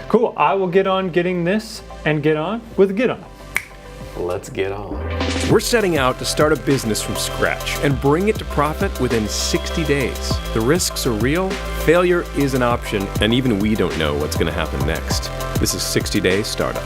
Cool, I will get on getting this and get on with Get On. Let's get on. We're setting out to start a business from scratch and bring it to profit within 60 days. The risks are real, failure is an option, and even we don't know what's going to happen next. This is 60 Day Startup.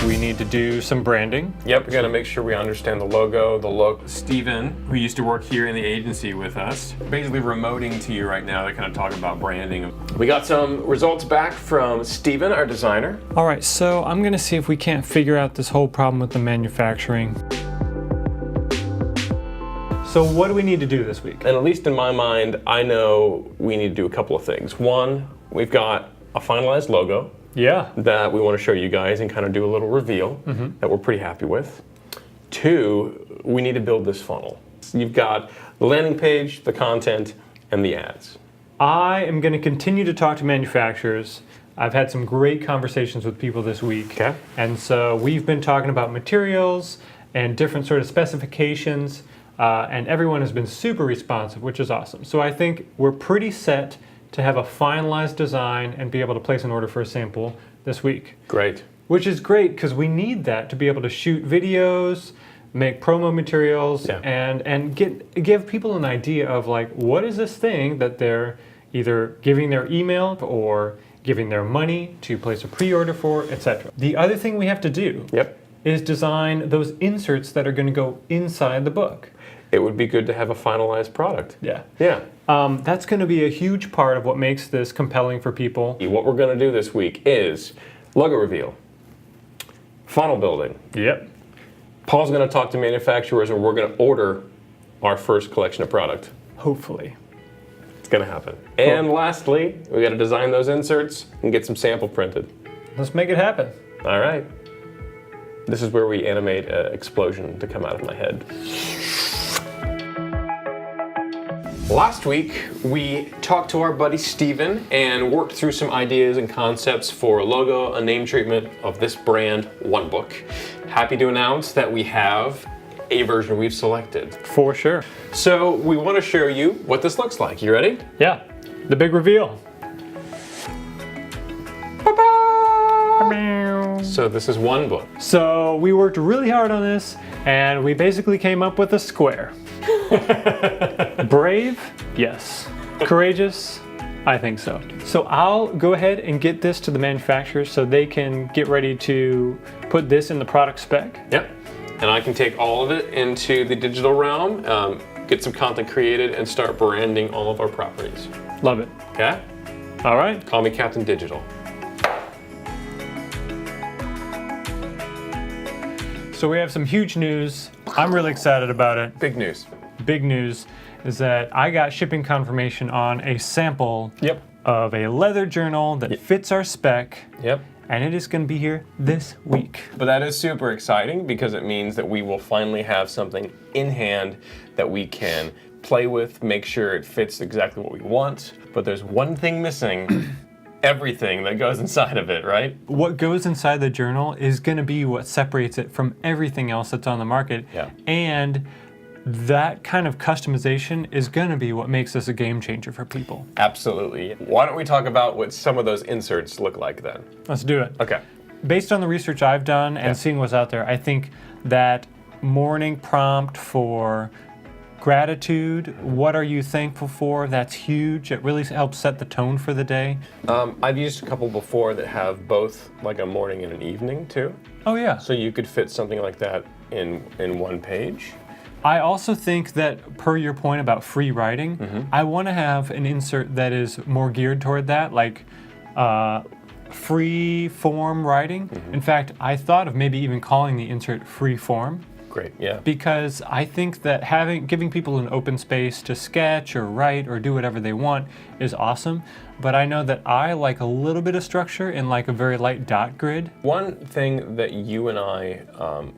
We need to do some branding. Yep, we gotta make sure we understand the logo, the look. Steven, who used to work here in the agency with us, basically remoting to you right now to kind of talk about branding. We got some results back from Steven, our designer. All right, so I'm gonna see if we can't figure out this whole problem with the manufacturing. So what do we need to do this week? And at least in my mind, I know we need to do a couple of things. One, we've got a finalized logo. Yeah. That we want to show you guys and kind of do a little reveal that we're pretty happy with. Two, we need to build this funnel. So you've got the landing page, the content, and the ads. I am going to continue to talk to manufacturers. I've had some great conversations with people this week. Okay. And so we've been talking about materials and different sort of specifications, and everyone has been super responsive, which is awesome. So I think we're pretty set to have a finalized design and be able to place an order for a sample this week. Great. Which is great because we need that to be able to shoot videos, make promo materials, and give people an idea of like, what is this thing that they're either giving their email or giving their money to place a pre-order for, etc. The other thing we have to do is design those inserts that are going to go inside the book. It would be good to have a finalized product. Yeah. Yeah. That's going to be a huge part of what makes this compelling for people. What we're going to do this week is logo reveal, funnel building. Yep. Paul's going to talk to manufacturers and we're going to order our first collection of product. Hopefully. It's going to happen. Cool. And lastly, we got to design those inserts and get some sample printed. Let's make it happen. All right. This is where we animate an explosion to come out of my head. Last week, we talked to our buddy Steven and worked through some ideas and concepts for a logo, a name treatment of this brand, One Book. Happy to announce that we have a version we've selected. For sure. So we want to show you what this looks like. You ready? Yeah, the big reveal. So this is One Book. So we worked really hard on this and we basically came up with a square. Brave? Yes. Courageous? I think so. So I'll go ahead and get this to the manufacturers so they can get ready to put this in the product spec. Yep. And I can take all of it into the digital realm, get some content created, and start branding all of our properties. Love it. Okay? All right. Call me Captain Digital. So we have some huge news. I'm really excited about it. Big news. Big news is that I got shipping confirmation on a sample of a leather journal that fits our spec. Yep. And it is going to be here this week. But that is super exciting because it means that we will finally have something in hand that we can play with, make sure it fits exactly what we want. But there's one thing missing. Everything that goes inside of it, right? What goes inside the journal is going to be what separates it from everything else that's on the market. Yeah. And that kind of customization is going to be what makes this a game changer for people. Absolutely. Why don't we talk about what some of those inserts look like then? Let's do it. Okay. Based on the research I've done and seeing what's out there, I think that morning prompt for gratitude, what are you thankful for? That's huge. It really helps set the tone for the day. I've used a couple before that have both like a morning and an evening too. Oh yeah. So you could fit something like that in one page. I also think that per your point about free writing, I want to have an insert that is more geared toward that, like free form writing. In fact, I thought of maybe even calling the insert free form. Great, yeah. Because I think that giving people an open space to sketch or write or do whatever they want is awesome. But I know that I like a little bit of structure in like a very light dot grid. One thing that you and I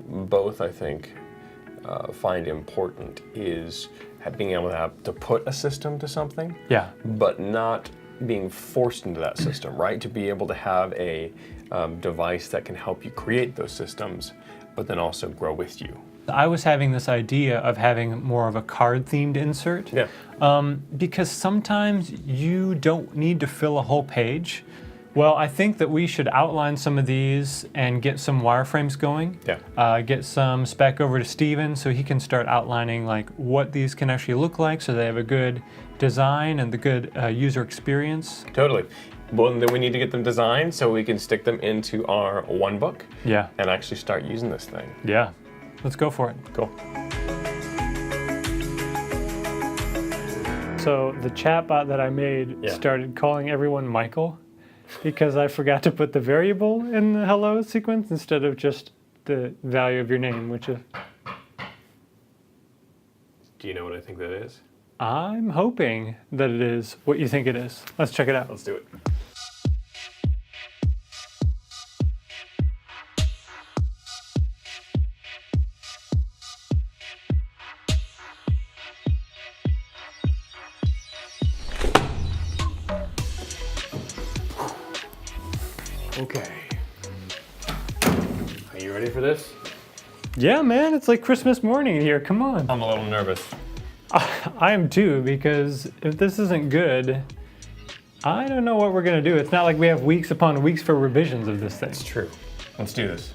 both, I think, find important is being able to put a system to something. Yeah. But not being forced into that system, right? To be able to have a device that can help you create those systems, but then also grow with you. I was having this idea of having more of a card-themed insert. Yeah. Because sometimes you don't need to fill a whole page. Well, I think that we should outline some of these and get some wireframes going. Yeah. Get some spec over to Steven so he can start outlining like what these can actually look like so they have a good design and the good user experience. Totally. Well, then we need to get them designed so we can stick them into our one book. Yeah. And actually start using this thing. Yeah. Let's go for it. Cool. So the chatbot that I made started calling everyone Michael because I forgot to put the variable in the hello sequence instead of just the value of your name, which is... Do you know what I think that is? I'm hoping that it is what you think it is. Let's check it out. Let's do it. Okay. Are you ready for this? Yeah, man, it's like Christmas morning here. Come on. I'm a little nervous. I am too, because if this isn't good, I don't know what we're gonna do. It's not like we have weeks upon weeks for revisions of this thing. It's true. Let's do this.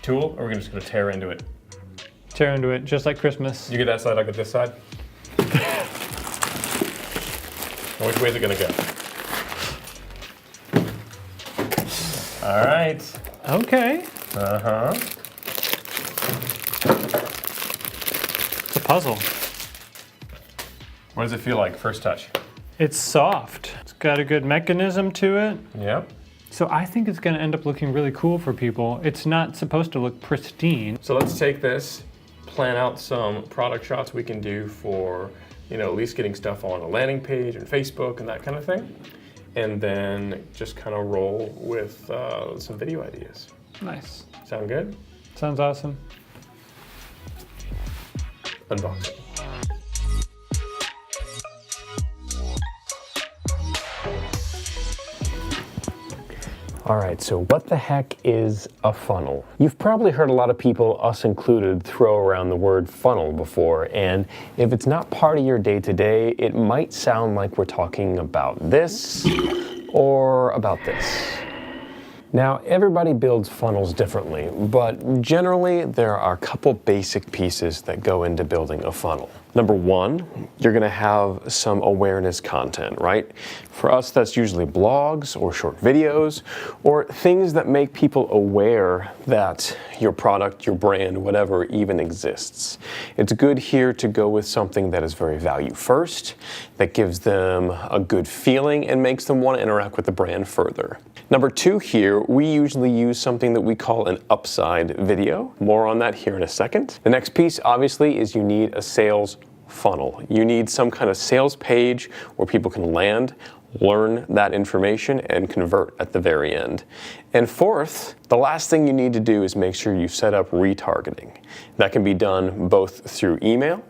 Tool, or we're just gonna tear into it? Tear into it, just like Christmas. You get that side, I'll get this side. Which way is it gonna go? All right. Okay. Uh-huh. It's a puzzle. What does it feel like, first touch? It's soft. It's got a good mechanism to it. Yep. So I think it's gonna end up looking really cool for people. It's not supposed to look pristine. So let's take this, plan out some product shots we can do for, you know, at least getting stuff on a landing page and Facebook and that kind of thing. And then just kind of roll with some video ideas. Nice. Sound good? Sounds awesome. Unbox it. All right, so what the heck is a funnel? You've probably heard a lot of people, us included, throw around the word funnel before, and if it's not part of your day-to-day, it might sound like we're talking about this or about this. Now, everybody builds funnels differently, but generally there are a couple basic pieces that go into building a funnel. Number one, you're gonna have some awareness content, right? For us, that's usually blogs or short videos or things that make people aware that your product, your brand, whatever even exists. It's good here to go with something that is very value first, that gives them a good feeling and makes them want to interact with the brand further. Number two here, we usually use something that we call an upside video. More on that here in a second. The next piece, obviously, is you need a sales funnel. You need some kind of sales page where people can land, learn that information, and convert at the very end. And fourth, the last thing you need to do is make sure you set up retargeting. That can be done both through email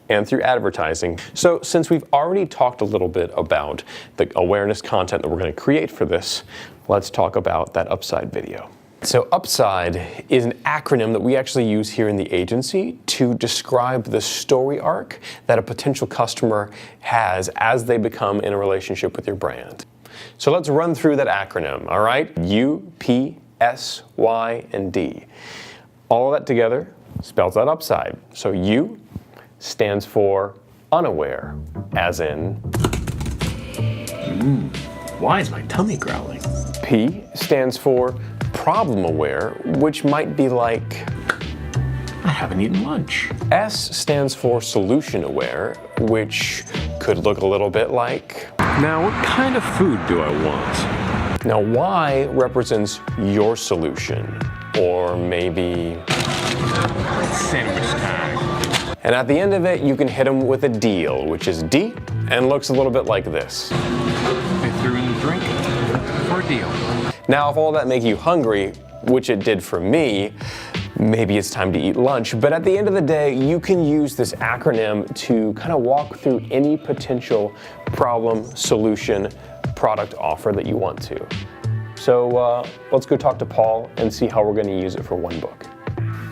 and through advertising. So since we've already talked a little bit about the awareness content that we're going to create for this, let's talk about that upside video. So upside is an acronym that we actually use here in the agency to describe the story arc that a potential customer has as they become in a relationship with your brand. So let's run through that acronym, all right? U, P, S, Y, and D. All of that together spells out upside. So U stands for unaware, as in, Why is my tummy growling? P stands for problem aware, which might be like, I haven't eaten lunch. S stands for solution aware, which could look a little bit like, Now, what kind of food do I want? now Y represents your solution, or maybe, Sandwich time. and at the end of it, you can hit them with a deal, which is D, and looks a little bit like this. I threw in the drink for a deal. Now, if all that make you hungry, which it did for me, maybe it's time to eat lunch. But at the end of the day, you can use this acronym to kind of walk through any potential problem, solution, product offer that you want to. So let's go talk to Paul and see how we're going to use it for one book.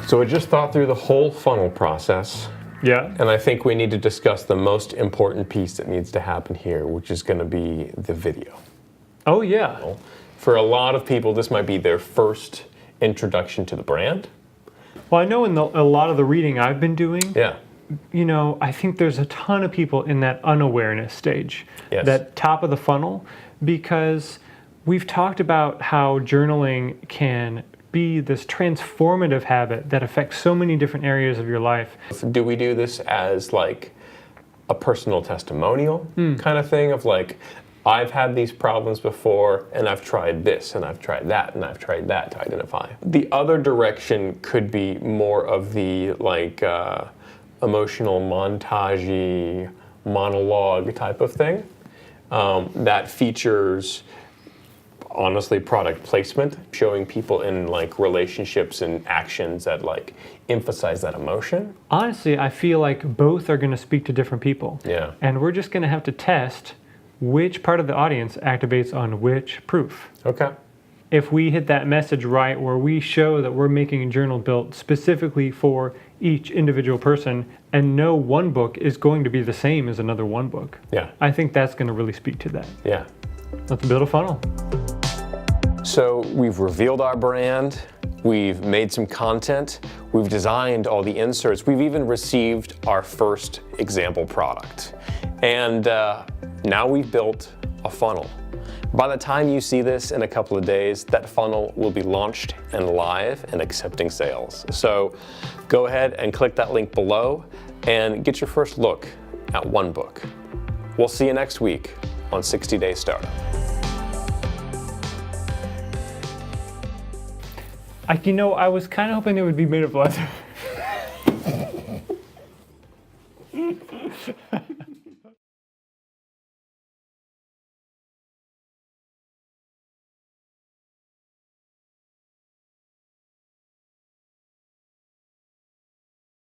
So I just thought through the whole funnel process. Yeah. And I think we need to discuss the most important piece that needs to happen here, which is going to be the video. Oh, yeah. For a lot of people, this might be their first introduction to the brand. Well, I know in a lot of the reading I've been doing, Yeah. you know, I think there's a ton of people in that unawareness stage, Yes. that top of the funnel, because we've talked about how journaling can be this transformative habit that affects so many different areas of your life. Do we do this as like a personal testimonial kind of thing of like, I've had these problems before and I've tried this and I've tried that and I've tried that to identify. The other direction could be more of the like emotional montage monologue type of thing that features honestly product placement, showing people in like relationships and actions that like emphasize that emotion. Honestly, I feel like both are going to speak to different people. Yeah. And we're just going to have to test which part of the audience activates on which proof. Okay. If we hit that message right, where we show that we're making a journal built specifically for each individual person, and no one book is going to be the same as another one book. Yeah. I think that's going to really speak to that. Yeah. Let's build a funnel. So we've revealed our brand, we've made some content, we've designed all the inserts, we've even received our first example product. And now we've built a funnel. By the time you see this in a couple of days, that funnel will be launched and live and accepting sales. So go ahead and click that link below and get your first look at one book. We'll see you next week on 60 Day Startup. I was kind of hoping it would be made of leather.